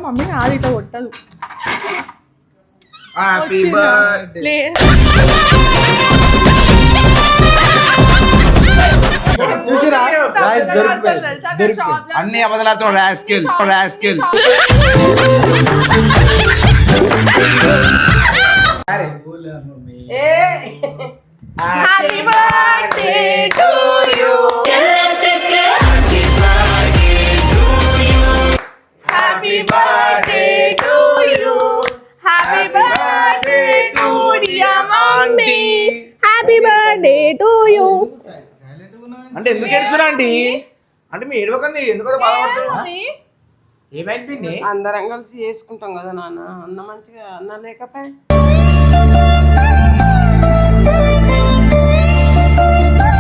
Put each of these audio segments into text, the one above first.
Mummy కాదు ఇట్లా కొట్టదు. హ్యాపీ బర్త్డే అన్ని అబద్ధాలతో rascal happy birthday to you happy birthday to you happy birthday to dear mummy happy birthday to you. అంటే ఎందుకు ఏడుస్తున్నా అండి? అంటే మీ ఏడవకండి, ఎందుకు బాధపడుతున్నా? ఏమైంది? అందరం కలిసి చేసుకుంటాం కదా నాన్న, అన్న మంచిగా అన్న లేకపోయా.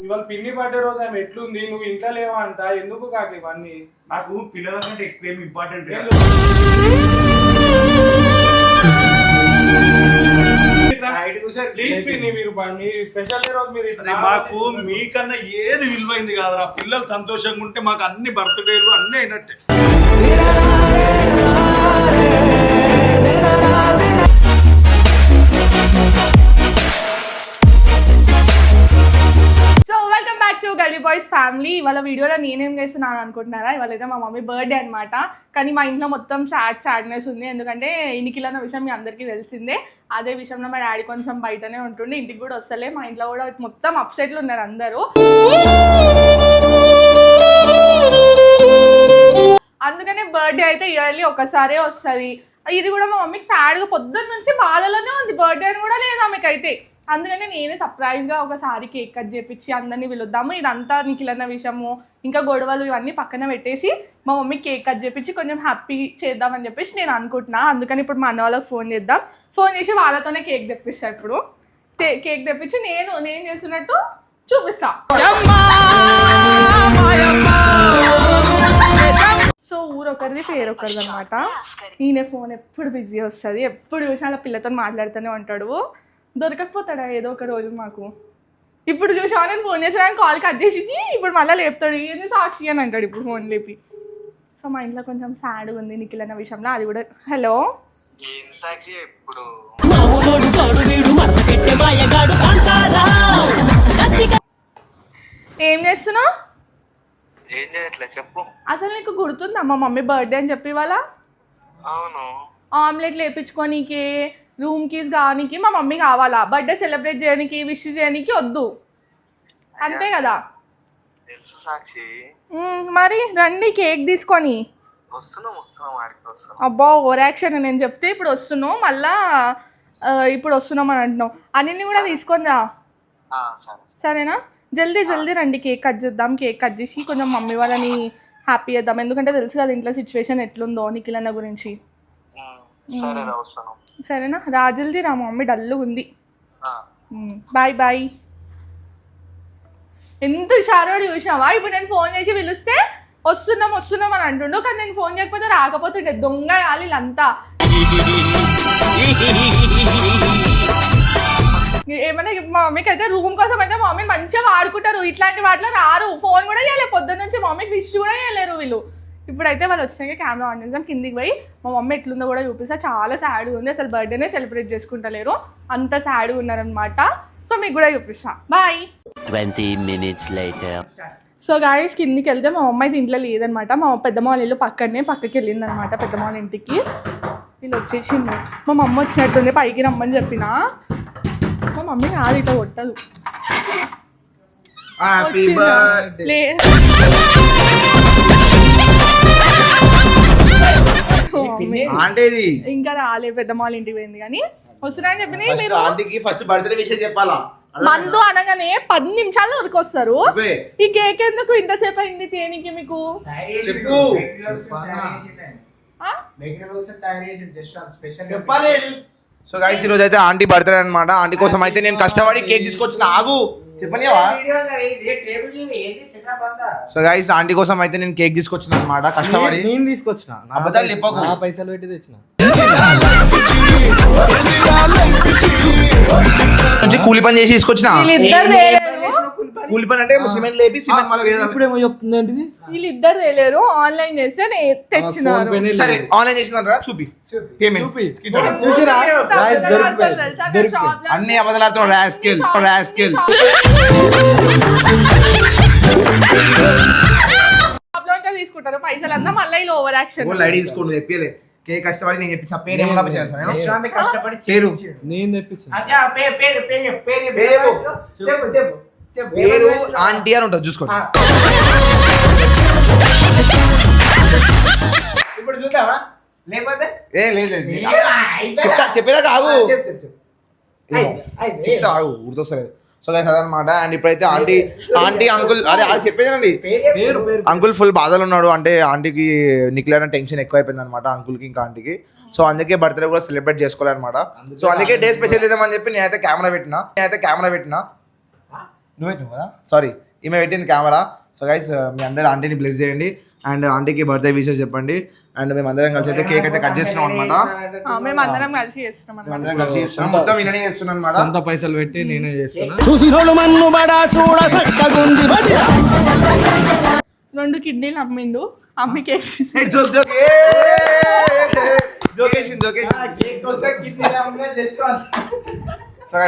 ఇవాళ పిన్ని బర్త్డే రోజు ఆమె ఎట్లుంది, నువ్వు ఇంట్లో లేవా అంట, ఎందుకు కాక ఇవన్నీ? నాకు పిల్లల కంటే ఎక్కువ ఏమి ఇంపార్టెంట్. ప్లీజ్ పిన్ని, మీరు స్పెషల్ రోజు మీరు మాకు మీకన్నా ఏది విలువైంది కాదురా. పిల్లలు సంతోషంగా ఉంటే మాకు అన్ని బర్త్డేలు అన్నీ అయినట్టే. గల్లీ బాయ్స్ ఫ్యామిలీ. ఇవాళ వీడియోలో నేనేం చేస్తున్నాను అనుకుంటున్నారా? ఇవాళ అయితే మా మమ్మీ బర్త్డే అనమాట. కానీ మా ఇంట్లో మొత్తం సాడ్నెస్ ఉంది. ఎందుకంటే ఇనికిల్ అన్న విషయం మీ అందరికీ తెలిసిందే. అదే విషయంలో మా డాడీ కొంచెం బయటనే ఉంటుండే, ఇంటికి కూడా వస్తలే. మా ఇంట్లో కూడా మొత్తం అప్సెట్లు ఉన్నారు అందరూ. అందుకనే బర్త్డే అయితే ఇయర్లీ ఒకసారే వస్తుంది. ఇది కూడా మా మమ్మీకి సాడ్గా పొద్దున్న నుంచి బాధలోనే ఉంది. బర్త్డే అని కూడా లేదు ఆమెకైతే. అందుకనే నేనే సర్ప్రైజ్గా ఒకసారి కేక్ కట్ చేపించి అందరినీ పిలుద్దాము. ఇదంతా నిఖిల్ అన్న విషయము, ఇంకా గొడవలు ఇవన్నీ పక్కన పెట్టేసి మా మమ్మీ కేక్ కట్ చేపించి కొంచెం హ్యాపీ చేద్దామని చెప్పేసి నేను అనుకుంటున్నా. అందుకని ఇప్పుడు మా అన్న వాళ్ళకి ఫోన్ చేద్దాం. ఫోన్ చేసి వాళ్ళతోనే కేక్ తెప్పిస్తా. ఇప్పుడు కేక్ తెప్పించి నేను చేస్తున్నట్టు చూపిస్తా. సో ఊరొకరిది పేరొకరిది అనమాట. ఈయన ఫోన్ ఎప్పుడు బిజీ వస్తుంది, ఎప్పుడు చూసినా అలా పిల్లతో మాట్లాడుతూనే ఉంటాడు. దొరకకపోతాడా ఏదో ఒక రోజు మాకు. ఇప్పుడు చూసా నేను ఫోన్ చేసాను, కాల్ కట్ చేసి ఇప్పుడు మళ్ళీ లేపుతాడు, ఏంది సాక్షి అని అంటాడు ఇప్పుడు ఫోన్ లేపి. సో మా ఇంట్లో కొంచెం సాడ్గా ఉంది నిఖిల్ అన్న విషయంలో. అది కూడా హలో ఏం చేస్తున్నావు? అసలు నీకు గుర్తుందా మా మమ్మీ బర్త్డే అని చెప్పి ఇవాళ ఆమ్లెట్ లేపించుకోనీకి, రూమ్ కీస్ కావడానికి మా మమ్మీ కావాలా, బర్త్డే సెలబ్రేట్ చేయడానికి, విష్ చేయడానికి వద్దు, అంతే కదా? మరి రండి కేక్ తీసుకొని. అబ్బా ఓవర్ యాక్షన్. నేను చెప్తే ఇప్పుడు వస్తున్నావు, మళ్ళా ఇప్పుడు వస్తున్నాం అని అంటున్నావు. అన్ని కూడా తీసుకొని రా, సరేనా? జల్దీ రండి, కేక్ కట్ చేద్దాం. కేక్ కట్ చేసి కొంచెం మమ్మీ వాళ్ళని హ్యాపీ చేద్దాం. ఎందుకంటే తెలుసు కదా ఇంట్లో సిచ్యువేషన్ ఎట్లుందో నిఖిల్ అన్న గురించి. సరేనా? రాజులది రా, మమ్మీ డల్లుగా ఉంది. బాయ్. ఎంత హుషారోడు చూసావా? ఇప్పుడు నేను ఫోన్ చేసి పిలిస్తే వస్తున్నాం అని అంటుండు, కానీ నేను ఫోన్ చేయకపోతే రాకపోతుండే. దొంగ వీళ్ళంతా. ఏమన్నా మా మమ్మీకి అయితే రూమ్ కోసం అయితే మమ్మీ మంచిగా వాడుకుంటారు, ఇట్లాంటి వాటిలో రారు. ఫోన్ కూడా చేయలేరు పొద్దున్న నుంచి, మమ్మీకి విష్ కూడా చేయలేరు వీళ్ళు. ఇప్పుడైతే వాళ్ళు వచ్చినాక కెమెరా ఆన్ చేద్దాం, కిందికి పోయి మా మమ్మీ ఎట్లుందో కూడా చూపిస్తా. చాలా సాడ్గా ఉంది, అసలు బర్త్డేనే సెలబ్రేట్ చేసుకుంటలేరు, అంత సాడ్గా ఉన్నారనమాట. సో మీకు కూడా చూపిస్తా. Bye. 20 minutes later. So guys కిందికి వెళ్తే మా మమ్మీ అయితే ఇంట్లో లేదనమాట. మా పెద్దమ్మ వాళ్ళ ఇల్లు పక్కకి వెళ్ళిందనమాట, పెద్దమ్మ వాళ్ళ ఇంటికి. వీళ్ళు వచ్చేసింది. మా మమ్మ వచ్చినట్టుంది, పైకి రమ్మని చెప్పిన. మా మమ్మీ కాదు ఇట్లా కొట్టదు. ఇంకా రాలే, పెద్దమ్మ వాళ్ళ ఇంటికి పోయింది. కానీ వస్తున్నా అని చెప్పింది. మీరు ఫస్ట్ బర్త్డే విషయం చెప్పాలా? మందు అనగానే 10 నిమిషాలు ఉరికొస్తారు. ఈ కేక్ ఎందుకు ఇంతసేపు అయింది తేనికి మీకు? సో గైస్ ఈ రోజు అయితే ఆంటీ బర్త్డే అనమాట. ఆంటీ కోసం అయితే నేను కష్టపడి కేక్ తీసుకొచ్చిన. ఆగు చెప్పనివా? సో గైస్ ఆంటీ కోసం అయితే నేను కేక్ తీసుకొచ్చిన అనమాట, కష్టపడి. నేను తీసుకొచ్చిన, అబద్ధాలు చెప్పకు, నా పైసలు పెట్టి తెచ్చిన. కూలి పని చేసి తీసుకొచ్చిన. కూలి పని అంటే సిమెంట్ లేపి సిమెంట్ మళ్ళీ వేయాలి. ఇప్పుడేమో చెప్తుంది ఏంటిది? వీళ్ళిద్దరు తెలియరు, ఆన్లైన్ చేస్తే తెచ్చినారు. సరే ఆన్లైన్ చేసిన చూపి పేమెంట్ చూసిరా? Guys, దొరికిపోయి. అన్ని అబద్ధాలతో రాస్కెల్ తీసుకుంటారు పైసలు అంతా, మళ్ళీ ఇలా ఓవర్ యాక్షన్. ఐడి తీసుకోండి చెప్పలే కేక్ కష్టపడి నేను చెప్పి పేరు ఏమన్నా చేయాలి కష్టపడి పేరు నేను తెప్పించాను. పేరు ఆంటీ అని ఉంటుంది చూసుకోండి. ఇప్పుడు చూద్దామా లేకపోతే ఏ లేదు చెప్తా చెప్పేదాకా ఆగు చెప్తా ఆగు గుర్తొస్తలేదు. సో గైస్ అదనమాట. అండ్ ఇప్పుడైతే ఆంటీ అంకుల్ అరే అది చెప్పేదండి అంకుల్ ఫుల్ బాధలు ఉన్నాడు. అంటే ఆంటీకి నిఖిల్ టెన్షన్ ఎక్కువ అయిపోయింది అనమాట అంకుల్కి ఇంకా ఆంటీకి. సో అందుకే బర్త్డే కూడా సెలబ్రేట్ చేసుకోవాలన్నమాట. సో అందుకే డే స్పెషల్ చేద్దామని చెప్పి నేనైతే కెమెరా పెట్టినా నువ్వు పెట్టినావు కదా, సారీ ఈమె పెట్టింది కెమెరా. సో గైస్ మీ అందరూ ఆంటీని బ్లెస్ చేయండి అండ్ ఆంటీకి బర్త్డే విషెస్ చెప్పండి. అండ్ మేమందరం కలిసి అయితే కేక్ అయితే కట్ చేస్తున్నాం అనమాట. మేమందరం కలిసి చేస్తున్నాం, మొత్తం నేనే చేస్తున్నాను అనమాట. సొంత పైసలు పెట్టి నేనే చేస్తున్నా. 2 కిడ్నీలు అమ్మిండు, అమ్మి కేక్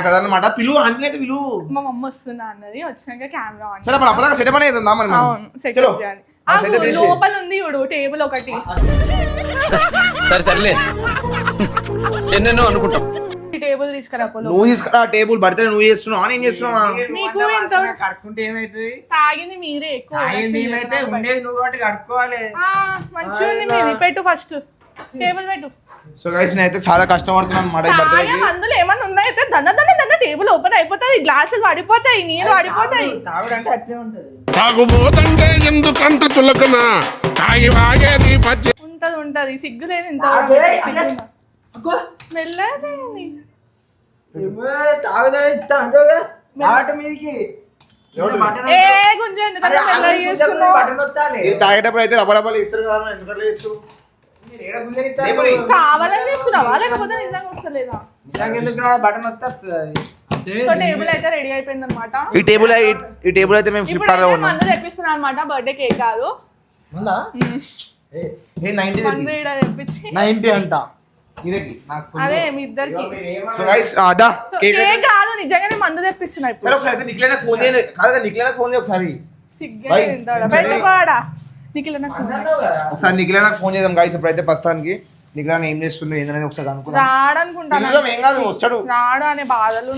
అదనమాట. పిలువు ఆంటీ అయితే పిలువు. మా మమ్మ వస్తున్నా అన్నది, వచ్చినాక కెమెరా ఆన్. సరే మరి అప్పటిదాకా సెటప్ అనేది ఉందా మరి? అవును సెట్ చేయాలి. లోపల ఉంది చూడు టేబుల్ ఒకటి, సర్లే ఎన్నెన్నో అనుకుంటాం. టేబుల్ తీసుకురా. నువ్వు తీసుకురా టేబుల్. బర్త్డే నువ్వు చేస్తున్నావు నేను చేస్తున్నావా? మీకు ఎంత కడుక్కుంటే ఏమైతుంది? తాగింది మీరే ఎక్కువ. ఏమైతే ఉండేది నువ్వు కాబట్టి కడుక్కోవాలి. మంచిగా ఉంది మీది. పెట్టు ఫస్ట్ టేబుల్ పెట్టు. సో గైస్ నేనైతే చాలా కష్టపడుతున్నాను అన్నమాట ఈ బర్త్డేకి. అందులో ఏమన్నా ఉన్నాయితే దన్న టేబుల్ ఓపెన్ అయిపోతుంది, గ్లాసులు పడిపోతాయి, నీళ్ళు పడిపోతాయి. తాగుడంటే అట్లే ఉంటది. తాగుబోతంటే ఎందుకంత చులకన తాగి వాగేది పచ్చి ఉంటది సిగ్గు లేదు ఇంత మెల్లది. తాగుదా ఇస్తా అంటావు కదా మాట మీదకి ఏ గుంజ ఎందుకంటే మెల్లగా చేస్తున్నావు? బటన్ వస్తాలే ఇది తాగేటప్పుడు అయితే రబ్బరబ్బలు ఇస్తారు కదా, ఎందుకంటే చేస్తారు? కావాలని చేస్తున్నావా లేకపోతే నిజంగా వస్తలేదా? బటన్ వస్తా. సో టేబుల్ అయితే రెడీ అయిపోయింది అనమాట. ఈ టేబుల్ అయితే మేము ఫ్లిప్కార్ట్ లో ఉన్నాం. మందు తెప్పిస్తున్నాం అనమాట, బర్త్డే కేక్ కాదు ఉందా? ఏ 90 మందు ఈడ తెప్పించి 90 అంట. అదే మీ ఇద్దరికి. సో గైస్ దా కేక్ కేక్ కాదు నిజంగానే మందు తెప్పిస్తున్నా ఇప్పుడు. సరే ఒకసారి అయితే నిఖిల్ నాకు ఫోన్ చేయండి. కాదు నిఖిల్ ఫోన్ చేయి ఒకసారి. సిగ్గే పెట్టుకోడా నిఖిల్ ఒకసారి నిఖిల్ నాకు ఫోన్ చేద్దాం గైస్. ఇప్పుడైతే ప్రస్తుతానికి నిఖిల్ ఏం చేస్తున్నాడు ఏందనేది ఒకసారి అనుకుందాం. రాడనుకుంటా, ఏం కాదు వస్తాడు. రాడు అనే బాధలు.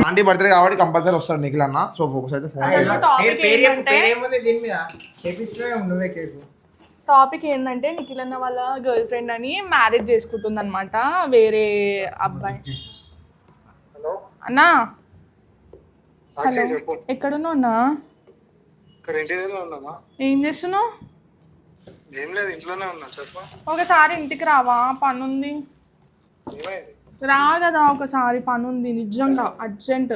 ఆంటీ బర్త్డే కాబట్టి కంపల్సరీ వస్తాడు నిఖిల్ అన్న. సో ఫోకస్ అయితే ఫోన్ పేరేముంది దీని మీద చేపిస్తే నువ్వే కేకు. టాపిక్ ఏంటంటే నిఖిల్ అన్న వాళ్ళ గర్ల్ ఫ్రెండ్ అని మ్యారేజ్ చేసుకుంటుంది అనమాట వేరే అబ్బాయి. అన్నా ఎక్కడున్నావు అన్నా? ఏం చేస్తున్నావు? ఏం లేదు ఇంట్లోనే ఉన్నా. చెప్పు. ఒకసారి ఇంటికి రావా, పనుంది. రా కదా ఒకసారి, పనుంది నిజంగా అర్జెంట్.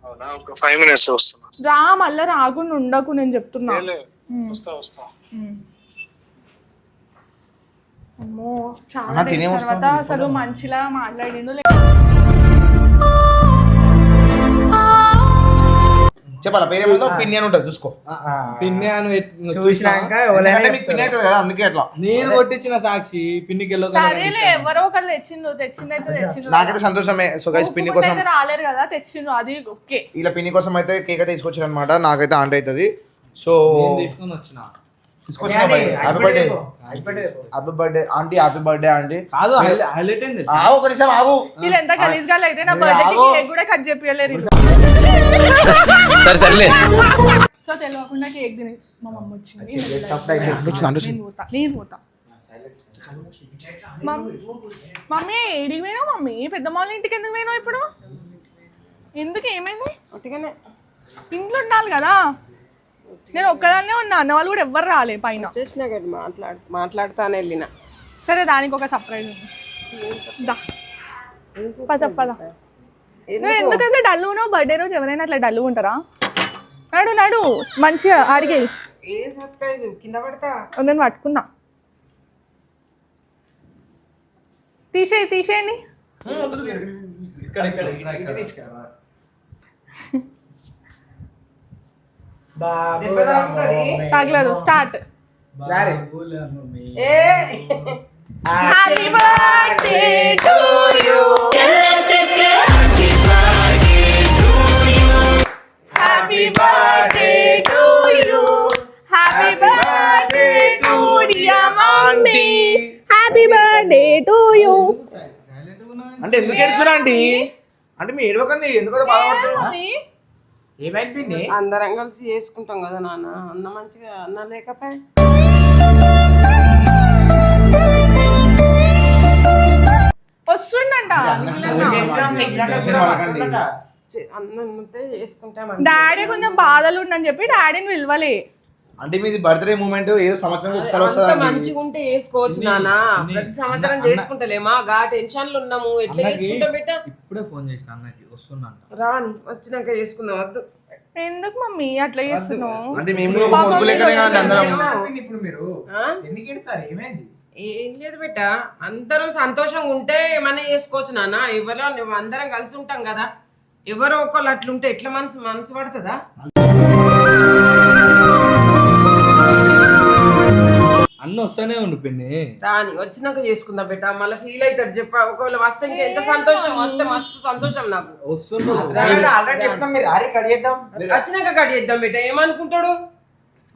అవునా, ఒక 5 minutes వస్తున్నా. రా, మళ్ళీ రాకుండా ఉండకు నేను చెప్తున్నా. వస్తా. అమ్మో చాలా తర్వాత అసలు మంచిలా మాట్లాడిండు. చెప్పాలా పేరేమో పిన్ని అని ఉంటుంది చూసుకో. పిన్ని అని చూసినాక ఎందుకంటే మీకు పిన్ని అవుతుంది కదా అందుకే అట్లా. నేను కొట్టించిన సాక్షి పిన్నికి వెళ్ళదు. సరేలే ఎవరో ఒకరు తెచ్చిండు. నాకైతే సంతోషమే. సో గైస్ పిన్ని కోసం రాలేరు కదా, తెచ్చిండు అది ఓకే. ఇలా పిన్ని కోసం అయితే కేక్ అయితే తీసుకొచ్చారు అనమాట. నాకైతే ఆంటీ అవుతుంది. సో తీసుకొని వచ్చిన happy birthday aunty, happy birthday aunty. కాదు హైలైట్ అయింది. ఒక నిమిషం ఆగు. వీళ్ళు ఎంత గలీజ్గా అయితే నా బర్త్డే కేక్ కూడా కట్ చెప్పలేరు. సర్లే సో తెలియకుండా కేక్ తిని మా మమ్మ వచ్చింది. నేను పోతా. మమ్మీ ఏడికి పోయినావు? మమ్మీ పెద్దమ్మ వాళ్ళ ఇంటికి ఎందుకు పోయినావు ఇప్పుడు? ఎందుకు ఏమైంది? ఇంట్లో ఉండాలి కదా. నేను ఒక్కదాన్నే ఉన్నా, అన్న వాళ్ళు కూడా ఎవ్వరు రాలే పైన. చేసినా కదా మాట్లాడుతానే వెళ్ళిన. సరే దానికి ఒక సర్ప్రైజ్ పద. నువ్వు ఎందుకంటే డల్లు ఉన్నావు? బర్త్డే రోజు ఎవరైనా అట్లా డల్లు ఉంటారా? నడు మంచిగా అడిగే. ఏ సర్ప్రైజ్ కింద పడతా? నేను పట్టుకున్నా. తీసేయండి. ఇక్కడ తీసుకురా దెబ్బ తాకుతుంది. తగలేదు. స్టార్ట్. ఏ happy birthday to you, happy birthday to you, happy birthday to dear mummy, happy birthday to you. అంటే ఎందుకు ఏడుస్తున్నా అండి? అంటే మీ ఏడవకండి, ఎందుకు బాధపడుతున్నా? మమ్మీ ఏమైపోయింది అందరం కలిసి చేసుకుంటాం కదా నాన్న. అన్న మంచిగా అన్న లేకపోయి వస్తుండంట. అన్నం ఉంటే చేసుకుంటాం. డాడీ కొంచెం బాధలు ఉండని చెప్పి డాడీని విలువలే. అంటే మీది బర్త్డే మూమెంట్ ఏదో సంవత్సరం ఒకసారి అంత వస్తుంది. మంచిగా ఉంటే చేసుకోవచ్చు నాన్న. ప్రతి సంవత్సరం చేసుకుంటలేమా? గా టెన్షన్లు ఉన్నాము. ఎట్లా చేసుకుంటాం బిడ్డ? ఇప్పుడే ఫోన్ చేసిన అన్నకి వస్తున్నంట. రాని వచ్చినాక చేసుకుందాం. వద్దు ఎందుకు మమ్మీ అట్లా చేస్తున్నావు? అంటే మేము ఒక కొడుకు లెక్కనే కానీ అందరం. ఇప్పుడు మీరు ఆ? ఎందుకు ఎడతారు ఏమైంది ఏం లేదు బిడ్డ, అందరం సంతోషంగా ఉంటే ఏమైనా చేసుకోవచ్చు నాన్న. ఎవరో అందరం కలిసి ఉంటాం కదా. ఎవరో ఒకళ్ళు అట్లుంటే ఎట్లా మనసు పడుతుందా? అన్న వస్తానే ఉండు పిన్ని. రాని వచ్చినాక చేసుకుందాం బిడ్డ. మళ్ళీ ఫీల్ అవుతాడు చెప్ప. ఒకవేళ వస్తే ఇంకా ఎంత సంతోషం. వస్తే మస్తు సంతోషం నాకు. ఆల్రెడీ చెప్తాం మీరు ఆరి కడిగేద్దాం వచ్చినాక కట్ చేద్దాం బిడ్డ. ఏమనుకుంటాడు?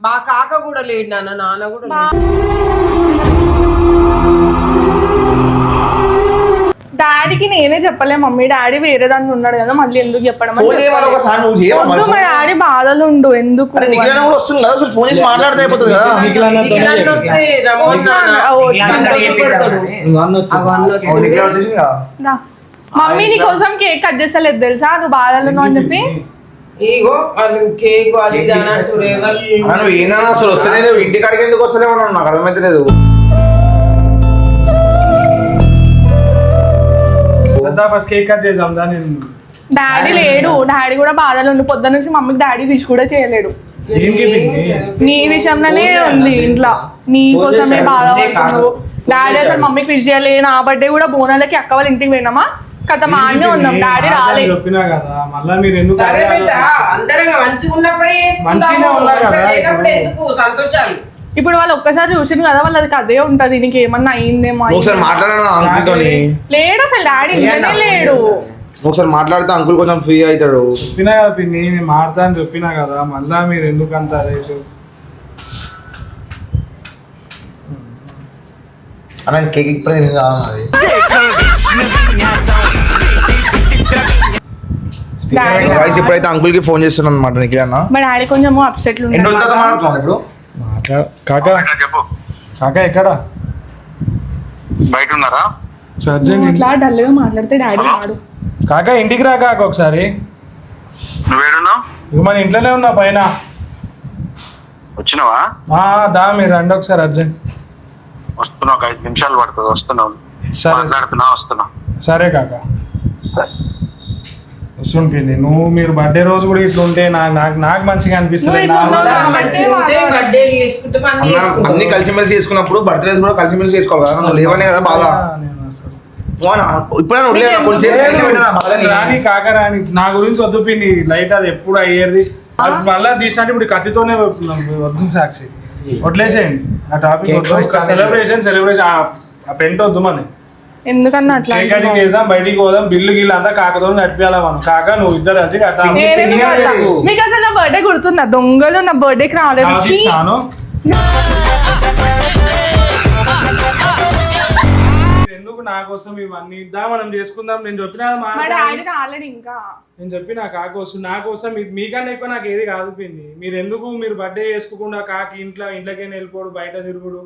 మా కాక కూడా లేడు నాన్న, నాన్న కూడా లేడు. డాడీకి నేనే చెప్పలే మమ్మీ. డాడీ వేరే దాన్ని ఉన్నాడు కదా, మళ్ళీ ఎందుకు చెప్పడం అని ఫోన్ చేయమని ఒకసారి నువ్వు చేయవా? వద్దు, మా డాడీ బాధలు ఉండు ఎందుకు. అరే నిఖిలన్న కూడా వస్తుంది కదా, ఒకసారి ఫోన్ చేసి మాట్లాడితే అయిపోతుంది కదా. నిఖిలన్న వస్తే రమ్మని నాన్న సంతోషపడతాడు. అన్న వచ్చి అగో అన్న ఓ, వచ్చిండు. నిఖిల వచ్చేసింది కదా. దా. మమ్మీ నీ కోసం కేక్ కట్ చేస్తలేదు తెలుసా, నువ్వు బాధలు ఉన్నావు అని చెప్పి. ఇగో వాళ్ళు కేక్ అది ఇది అని అంటారు. ఎవరు అన్న నువ్వు ఏందన్నా అసలు వస్తలేదు, ఇంటి కాడికి ఎందుకు వస్తలేవు అన్నావు, నాకు అర్థమైతే లేదు. ఫస్ట్ కేక్ కట్ చేద్దాం దా. నేను డాడీ లేడు, డాడీ కూడా బాధలు ఉండు. పొద్దున్న నుంచి మమ్మీకి డాడీ విష్ కూడా చేయలేడు. నీ విషయంలోనే ఉంది ఇంట్లో, నీ కోసమే బాధపడుతున్నావు. డాడీ అసలు మమ్మీకి విష్ చేయలే. నా బర్త్డే కూడా బోనాలకి అక్క వాళ్ళ ఇంటికి పోయినామా, కథ మా అన్నే ఉన్నాం, డాడీ రాలే. చెప్పినా కదా, మళ్ళా మీరు ఎందుకు సరే బిడ్డ, అందరం మంచిగా ఉన్నప్పుడే చేసుకుందాము. మంచిగా లేనప్పుడే ఎందుకు సంతోషాలు? ఇప్పుడు వాళ్ళు ఒక్కసారి చూసింది కదా, వాళ్ళకి అదే ఉంటది. నీకు ఏమన్నా అయిందేమో. ఒకసారి మాట్లాడాను అంకుల్ తోని. లేడు అసలు, డాడీ ఇంట్లోనే లేడు. ఒకసారి మాట్లాడితే అంకుల్ కొంచెం ఫ్రీ అవుతాడు. చెప్పినా కదా పిన్ని, నేను మారుతా అని చెప్పినా కదా, మళ్ళా మీరు ఎందుకు అంత రేటు? అన్న కేక్ ఇప్పుడు నేను కావాలి. వాయిస్ ఇప్పుడైతే అంకుల్ కి ఫోన్ చేస్తున్నాను అనమాట నిఖిల్ అన్న. మా డాడీ కొంచెం అప్సెట్లు ఎన్ని రోజుల తర్వాత మాట్లాడుతున్నాను ఇప్పుడు? కాకా కాకా ఎక్కడ బయట ఉన్నారా? సర్జన్ అట్లా డల్ గా మాట్లాడితే డాడీ రాడు. కాకా ఇంటికి రా కాక ఒకసారి. నువ్వేడున్నావు? ఇక మన ఇంట్లోనే ఉన్నా పైన. వచ్చినావా? దా మీరు రండి ఒకసారి అర్జెంట్. వస్తున్నా, ఒక 5 నిమిషాలు పడుతుంది. వస్తున్నావు, సరే మాట్లాడుతున్నా, వస్తున్నా. సరే కాకా సరే. వస్తుంటుంది. నువ్వు మీరు బర్త్డే రోజు కూడా ఇట్లా ఉంటే నాకు మంచిగా అనిపిస్తుంది. నువ్వు ఇట్లా ఉన్నావు. మంచిగా ఉంటే బర్త్డే చేసుకుంటాం, అన్ని అన్న చేసుకుంటాం. అన్ని కలిసిమెలిసి చేసుకున్నప్పుడు బర్త్డేస్ కూడా కలిసిమెలిసి చేసుకోవాలి కదా. నువ్వు లేవనే కదా బాధ. ఇప్పుడైనా ఉండలేదు కొంచెం రాని కాక రాని, నా గురించి వద్దు పిన్ని. లైట్ అది ఎప్పుడు అయ్యేది మళ్ళా తీసినట్టు ఇప్పుడు కత్తితోనే వద్దు సాక్షి, వదిలేసేయండి ఆ టాపిక్. సెలబ్రేషన్ ఆ పెంట్ వద్దు మన. ఎందుకన్నా అట్లా కేక్ కటింగ్ చేద్దాం, బయటికి పోదాం, బిల్లు గిల్లు అంతా కాకతో నడిపేయాలా మనం. కాక నువ్వు ఇద్దరు కలిసి కట్టా. మీకు అసలు నా బర్త్డే గుర్తుందా? దొంగలు నా బర్త్డేకి రాలేదు. ఇచ్చాను. ఎందుకు నా కోసం ఇవన్నీ ఇద్దా, మనం చేసుకుందాం. నేను చెప్పినా మా డాడీ రాలేడు ఇంకా. నేను చెప్పిన కాక వస్తుంది నా కోసం. మీకన్నా ఎక్కువ నాకు ఏది కాదుపోయింది. మీరు ఎందుకు మీరు బర్త్డే చేసుకోకుండా కాకి ఇంట్లోకైనా వెళ్ళిపోడు, బయట తిరుగుడు.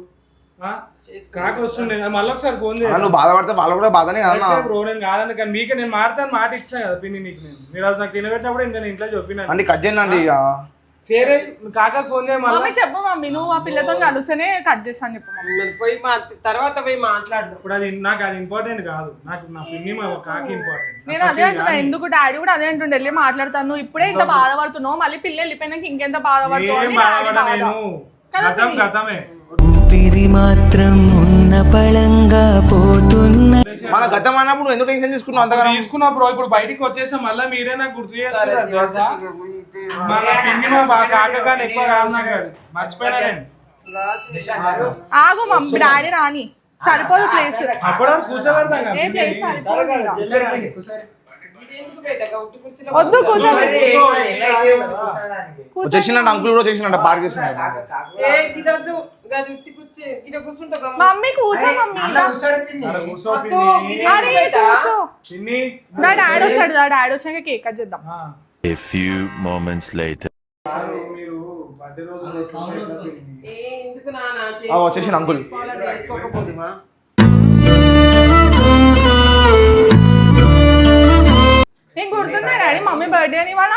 కాక వస్తుండే మళ్ళీ ఒకసారి ఫోన్ చేయాలి. నువ్వు బాధపడితే వాళ్ళు కూడా బాధనే కదా బ్రో. నేను కాదని కానీ మీకే నేను మారుతాను మాట ఇచ్చిన కదా పిన్ని నీకు. మీరు అసలు నాకు తినబెట్టినప్పుడు ఇంకా నేను ఇంట్లో చెప్పిన అంటే కట్ చేయండి. చేరే కాక ఫోన్ చేయ మమ్మీ చెప్పు మమ్మీ, నువ్వు ఆ పిల్లతో కలిస్తేనే కట్ చేస్తాను చెప్పు మమ్మీ. మరి పోయి తర్వాత పోయి మాట్లాడు. ఇప్పుడు అది నాకు అది ఇంపార్టెంట్ కాదు. నాకు నా పిన్ని మా కాకి ఇంపార్టెంట్. నేను అదే అంటున్నా, ఎందుకు డాడీ కూడా అదే అంటుండే, వెళ్ళి మాట్లాడతాను. ఇప్పుడే ఇంత బాధపడుతున్నావు, మళ్ళీ పిల్లలు వెళ్ళిపోయినాక ఇంకెంత బాధపడుతున్నావు. గతం గతమే. ఊపిరి మాత్రం ఉన్న పళంగా పోతున్న మన గతం అన్నప్పుడు ఎందుకు టెన్షన్ తీసుకున్నావు అంతగా? తీసుకున్నా బ్రో, ఇప్పుడు బయటికి వచ్చేస్తే మళ్ళీ మీరే నాకు గుర్తు చేస్తున్నారు తెలుసా? మన పిన్ని మా కాకగానే ఎక్కువ కాదు నాకు, మర్చిపోయినా నేను. ఆగు మమ్మీ డాడీ రాని సరిపోదు ప్లేస్. అప్పుడు కూర్చోబెడతాం కదా. ఏ ప్లేస్ సరిపోదు ఇక. వద్దు వద్దు కూర్చోబెట్టి వచ్చేసిందంట అంకుల్ కూడా వచ్చేసిందంట పార్క్ చేస్తున్నాడు. మమ్మీ కూర్చో మమ్మీ అలా కూర్చో పిన్ని. అరే కూర్చో. పిన్ని. నా డాడీ వస్తాడు, నా డాడీ వచ్చాక కేక్ కట్ చేద్దాం. A few moments later. మీరు బర్త్డే రోజు వచ్చేసింది అంకుల్. నీకు గుర్తుందా డాడీ మమ్మీ బర్త్డే అని ఇవాళ?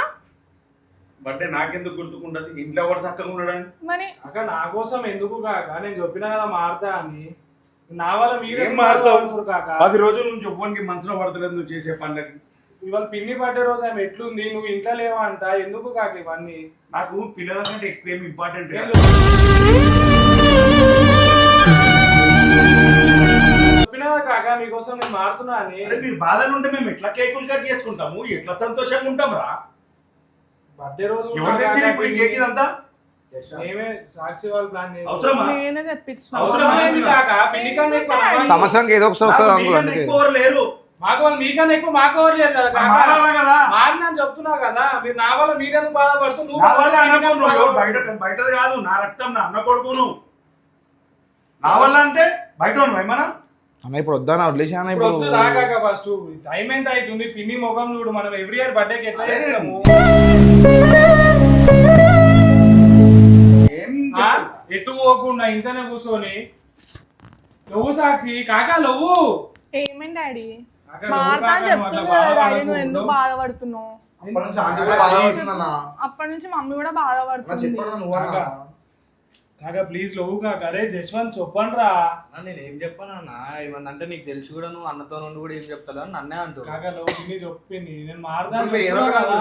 బర్త్డే నాకెందుకు గుర్తుకుంటది? ఇంట్లో ఎవరు చక్కగా ఉండడానికి? మరి అక్క నా కోసం ఎందుకు కాక, నేను చెప్పినా కదా మారుతా అని. నా వల్ల మీరే ఏం మారుతావు? కాక 10 రోజుల నుంచి ఒవ్వనికి మనసులో పడతలేదు నువ్వు చేసే పనులకి. ఇవాళ పిన్ని బర్త్డే రోజు ఆమె ఎట్లుంది, నువ్వు ఇంట్లో లేవా అంట, ఎందుకు కాక ఇవన్నీ? నాకు పిల్లల కంటే ఎక్కువ ఏమి ఇంపార్టెంట్ కాదు. చెప్పినా కాక మీకోసం నేను మారుతున్నా అని. అరే మీరు బాధలు ఉంటే మేము ఎట్లా కేకులు కట్ చేసుకుంటాము, ఎట్లా సంతోషంగా ఉంటాం రా? బర్త్డే రోజు ఎవరు తెచ్చారు ఇప్పుడు ఈ కేక్ ఇదంతా? మేమే సాక్షి వాళ్ళు ప్లాన్ అవసరమా? నేనే తెప్పించిన. కాక పిన్ని కన్నా ఎక్కువ సంవత్సరానికి ఏదో ఒకసారి వస్తుంది అంకుల్, మీకన్నా అందుకే. ఎక్కువ ఎవరు లేరు. మాకు వాళ్ళు మీకన్నా ఎక్కువ మాకు ఎవరు లేరు కదా కాక. మారాలా కదా? మారిన చెప్తున్నా కదా, మీరు నా వల్ల మీరెందుకు బాధపడుతూ నువ్వు నా వల్ల అనకు, నువ్వు ఎవరు బయటది కాదు, నా రక్తం నా అన్న కొడుకును. నా వల్ల అంటే బయట ఏమన్నా అన్న ఇప్పుడు వద్దా వదిలేసాను ఇప్పుడు ఇప్పుడు. వద్దు రాకాక ఫస్ట్ టైం ఎంత అవుతుంది, పిన్ని ముఖం చూడు, మనం ఎవ్రీ ఇయర్ బర్త్డేకి ఎట్లా చేస్తాము? ఆ? ఎటు పోకుండా ఇంట్లోనే కూర్చొని నువ్వు సాక్షి కాకా నువ్వు ఏమైంది డాడీ? కాకా, మారుతా అని నువ్వు చెప్తుంది కాకా, కదా డాడీ, నువ్వు నువ్వు ఎందుకు బాధపడుతున్నావు? అప్పటి నుంచి ఆంటీ కూడా బాధపడుతుందన్న. అప్పటి నుంచి మమ్మీ కూడా అన్న బాధపడుతుంది. చెప్పరా నువ్వు అన్న. కాకా ప్లీజ్ నువ్వు కాక, అరే జస్వంత్ చెప్పండి రా నేను ఏం చెప్పానన్నా, ఏమన్నా అంటే నీకు తెలిసి కూడా నువ్వు అన్నతో నుండి కూడా ఏం చెప్తావు అని నన్నే అంటావు. కాకా నువ్వు పిన్ని చెప్పింది నేను మారుతాను ఇప్పుడు ఏదో ఒక కదా.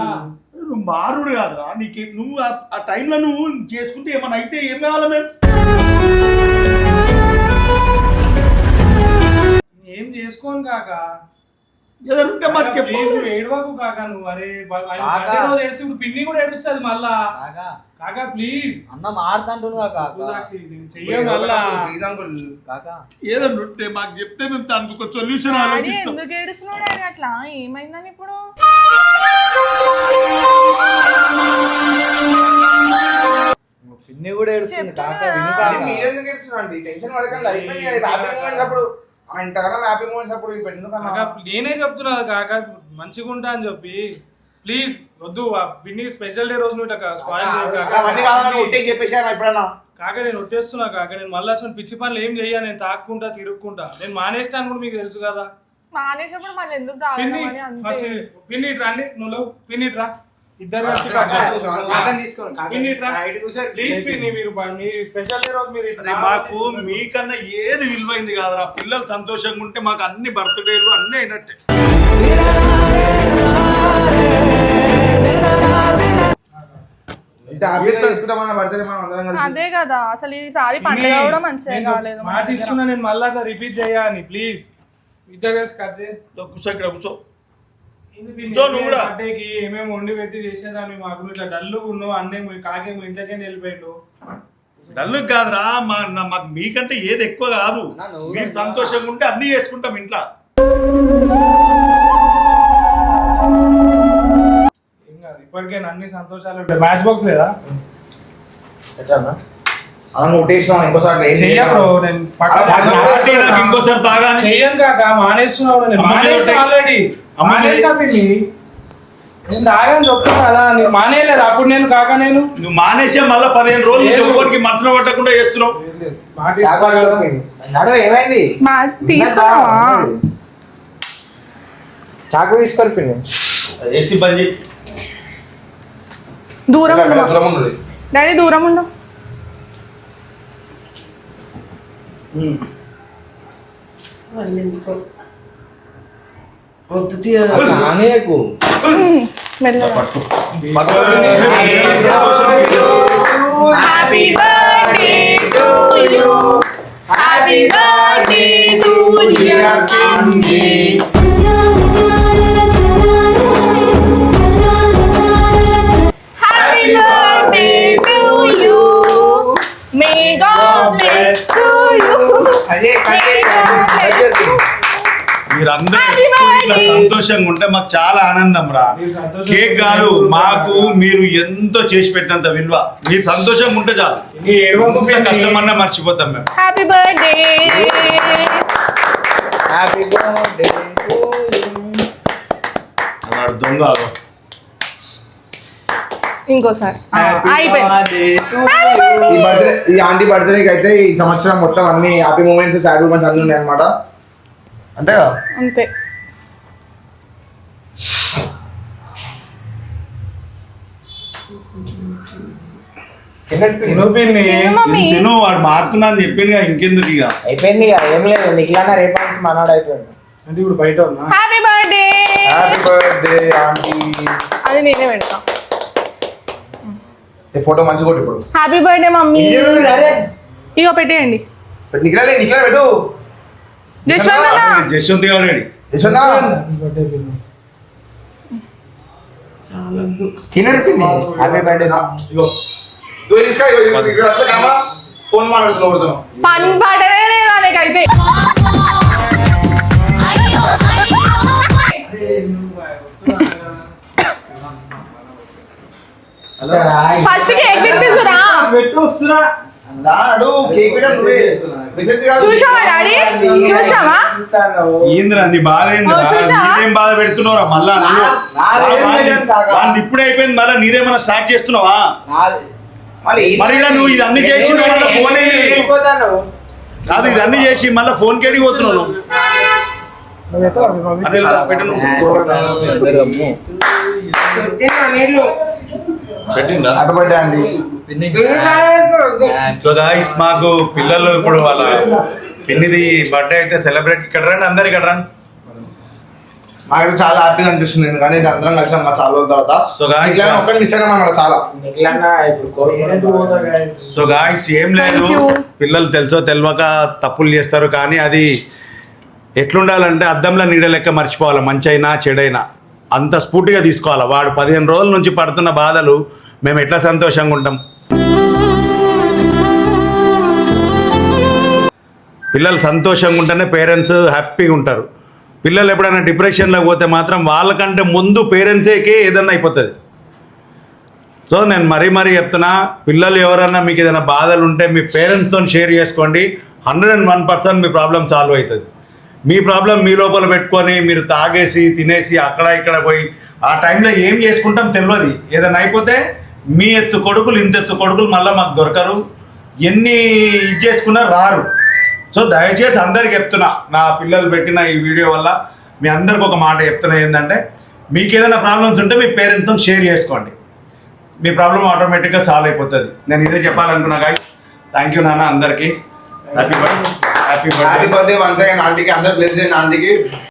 నువ్వు మారుడు కాదురా, నీకు నువ్వు ఆ టైంలో నువ్వు చేసుకుంటే ఏమన్నా అయితే ఏం కావాలా మేము? ఏం చేసుకోను కాక, ఏదైనా ఉంటే మాకు చెప్పు. ప్లీజ్ ఏడవకు కాక నువ్వు. అరే ఆయన birthday రోజు ఏడిస్తే ఇప్పుడు పిన్ని కూడా ఏడుస్తుంది మళ్ళా. కాకా కాకా ప్లీజ్ అన్న మారుతాంటున్నావు కాకా. సాక్షి నేను చెయ్యను మళ్ళా. Please uncle. కాకా ఏదైనా ఉంటే మాకు చెప్తే మేము దానికి ఒక సొల్యూషన్ డాడీ ఆలోచిస్తాం. ఎందుకు ఏడుస్తున్నావు డాడీ అట్లా? ఏమైందని ఇప్పుడు? పిన్ని కూడా ఏడుస్తుంది కాకా, చెప్తున్నా. విను అంటే కాకా. మీరెందుకు ఏడుస్తున్నారండి? టెన్షన్ పడకండి, అయిపోయింది కదా. హ్యాపీ మూమెంట్స్ అప్పుడు ఇంతకన్నా హ్యాపీ మూమెంట్స్ అప్పుడు ఇప్పుడు ఎందుకన్నా? కాకా నేనే చెప్తున్నా కాక మంచిగా ఉంటా అని చెప్పి, ప్లీజ్ వద్దు. ఆ పిన్ని స్పెషల్ డే రోజు నువ్వు ఇట్లా స్పాయిల్ చేయకు కాక. అవన్నీ కావాలని ఒట్టే చెప్పేసాను ఎప్పుడన్నా. కాక నేను ఒట్టేస్తున్నా కాక, నేను మళ్ళీ అసలు పిచ్చి పనులు ఏం చెయ్యా, నేను తాక్కుంటా తిరుక్కుంటా. నేను మానేస్తాను కూడా మీకు తెలుసు కదా. మానేసినప్పుడు మళ్ళీ ఎందుకు పిన్ని తాగడం ఫస్ట్ అంతే. పిన్ని ఇట్రా అండి, నువ్వు పిన్ని ఇట్రా, ఇద్దరు కలిసి కట్ చేద్దాం. పిన్ని ఇట్రా ప్లీజ్. పిన్ని మీరు మీ స్పెషల్ డే రోజు మీరు అరే మాకు మీకన్నా ఏది విలువైంది కాదురా. పిల్లలు సంతోషంగా ఉంటే మాకు అన్ని బర్త్డేలు అన్నీ అయినట్టే. ఇంత హ్యాపీగా చేసుకుంటాం మన బర్త్డే మనం అందరం కలిసి. అదే కదా, అసలు ఈసారి పండుగ కూడా మంచిగా కాలేదు మన మాట దగ్గర. ఇస్తున్నా నేను మళ్ళీ అట్లా రిపీట్ చేయని ప్లీజ్. ఇద్దరు కలిసి కట్ చేయి. కూర్చో ఇక్కడ కూర్చో. సో నువ్వు కూడా. బర్త్డేకి ఏమేమి వండి పెట్టి చేసేదాన్ని, మాకు ఇట్లా డల్లు ఉన్నావు అన్నీ కాకేమో ఇంట్లోకే వెళ్ళిపోయాడు. డల్లు కాదురా, మాకు మీకంటే ఏది ఎక్కువ కాదు. మీరు సంతోషంగా ఉంటే అన్ని చేసుకుంటాం ఇంట్లో. ఏం కాదు, ఇప్పటికే అన్ని సంతోషాలు ఉంటాయి. మ్యాచ్ బాక్స్ లేదా? అలా ఒట్టేసినాం ఇంకోసారి ఏం చెయ్య చేయను. బ్రో, నేను పక్కా కాబట్టి నాకు ఇంకోసారి తాగా చెయ్యను కాక, మానేస్తున్నావు. నేను అమ్మ మానేస్తా మీద ఆల్రెడీ, అమ్మ మీద మానేస్తా పిన్ని. నేను తాగాని చెప్తున్నా కదా, నేను మానేయలేదు అప్పుడు నేను కాక. నేను నువ్వు మానేసే మళ్ళీ 15 రోజులు ఎవరికి మనసులో పట్టకుండా చేస్తున్నావు. మాట ఇస్తా కదా. నడు ఏమైంది? తీసుకున్నావా? చాకు తీసుకొని పిన్ని. ఏసీ బంద్ చేయి. దూరం ఉండు దూరం ఉన్నది. డాడీ, దూరం ఉండు. మళ్ళీ ఎందుకో వద్దు తీయ. నానేకు మెల్లగా. పట్టు. Happy birthday birthday to dear aunty. Happy birthday to you. May God bless to you. మీరందరూ ఇట్లా సంతోషంగా ఉంటే మాకు చాలా ఆనందం రా. కేక్ కాదు, మాకు మీరు ఎంతో చేసి పెట్టినంత విలువ. మీరు సంతోషంగా ఉంటే చాలు, ఎంత కష్టమన్నా మర్చిపోతాం మేము. Happy birthday. హ్యాపీ బర్త్డే వాడు దొంగ. ఇంకోసారి అయిపోయింది. ఈ ఆంటీ బర్త్డేకి అయితే ఈ సంవత్సరం మొత్తం అన్ని హ్యాపీ మూమెంట్స్, సాడ్ మూమెంట్స్ అన్ని ఉన్నాయి అనమాట. అంతే కదా? అంతే. తిను, వాడు మార్చుకున్నా అని చెప్పింది కదా, ఇంకెందుకు ఇక అయిపోయింది ఇక ఏం లేదు. నిఖిలన్న రేపు నుంచి మనోడు అయిపోయింది. అంటే ఇప్పుడు బయట ఉన్నా. Happy birthday. Happy birthday aunty. అది నేనే పెడతా. ఈ ఫోటో మంచిగా కొట్టు ఇప్పుడు. Happy birthday mummy. ఇగో పెట్టేయండి. నిఖిల పెట్టు. జశ్వంత్ గారు రెడీ. తినరుకుంది. Happy birthday. ఫోన్ మాట్లాడుతున్నావు. పని పాటనే లేదా నీకైతే. ఫస్ట్ కేక్ తినిపిస్తురా. చూసావా డాడీ? చూసావా? ఏంద్రా నీ బాధ ఏంద్రా? నీదేం బాధ పెడుతున్నావురా మళ్ళా? వాళ్ళది ఇప్పుడే అయిపోయింది, మళ్ళీ నీదేమన్నా స్టార్ట్ చేస్తున్నావా? మరి నువ్వు ఇది అన్ని చేసి మళ్ళీ ఫోన్ కాదు, ఇది అన్ని చేసి మళ్ళీ ఫోన్ కేడికి పోతున్నావు. పెట్టిందా? అండి. సో గాయ్స్, మాకు పిల్లలు ఇప్పుడు వాళ్ళ పిన్నిది బర్త్డే అయితే సెలబ్రేట్ ఇక్కడ రండి, అందరు ఇక్కడ రండి. మాకైతే చాలా హ్యాపీగా అనిపిస్తుంది, ఎందుకంటే ఇది అందరం కలిసాం మా చాలా రోజుల తర్వాత. సో గాయ్స్ ఒక్కటి మిస్ అయినా అన్నమాట చాలా. సో గాయ్స్ ఏం లేదు, పిల్లలు తెలుసో తెలియక తప్పులు చేస్తారు, కానీ అది ఎట్లుండాలంటే అద్దంలో నీడ లెక్క మర్చిపోవాలి. మంచి అయినా చెడైనా అంత స్ఫూర్తిగా తీసుకోవాలి. వాడు 15 రోజుల నుంచి పడుతున్న బాధలు మేము ఎట్లా సంతోషంగా ఉంటాం. పిల్లలు సంతోషంగా ఉంటేనే పేరెంట్స్ హ్యాపీగా ఉంటారు. పిల్లలు ఎప్పుడైనా డిప్రెషన్లోకి పోతే మాత్రం వాళ్ళకంటే ముందు పేరెంట్సేకే ఏదన్నా అయిపోతుంది. సో నేను మరీ చెప్తున్నా, పిల్లలు ఎవరన్నా మీకు ఏదైనా బాధలు ఉంటే మీ పేరెంట్స్తో షేర్ చేసుకోండి. 101% మీ ప్రాబ్లం సాల్వ్ అవుతుంది. మీ ప్రాబ్లం మీ లోపల పెట్టుకొని మీరు తాగేసి తినేసి అక్కడ ఇక్కడ పోయి ఆ టైంలో ఏం చేసుకుంటాం తెలియదు. ఏదైనా అయిపోతే మీ ఎత్తు కొడుకులు ఇంతెత్తు కొడుకులు మళ్ళీ మాకు దొరకరు, ఎన్ని ఇది చేసుకున్నా రారు. సో దయచేసి అందరికి చెప్తున్నా, నా పిల్లలు పెట్టిన ఈ వీడియో వల్ల మీ అందరికి ఒక మాట చెప్తున్నా, ఏంటంటే మీకు ఏదైనా ప్రాబ్లమ్స్ ఉంటే మీ పేరెంట్స్తో షేర్ చేసుకోండి. మీ ప్రాబ్లం ఆటోమేటిక్గా సాల్వ్ అయిపోతుంది. నేను ఇదే చెప్పాలనుకున్నా గాయ్. థ్యాంక్ యూ నాన్న అందరికీ. Happy birthday. Happy birthday once again ఆంటీకి. అందరు బ్లెస్ చేయండి ఆంటీకి.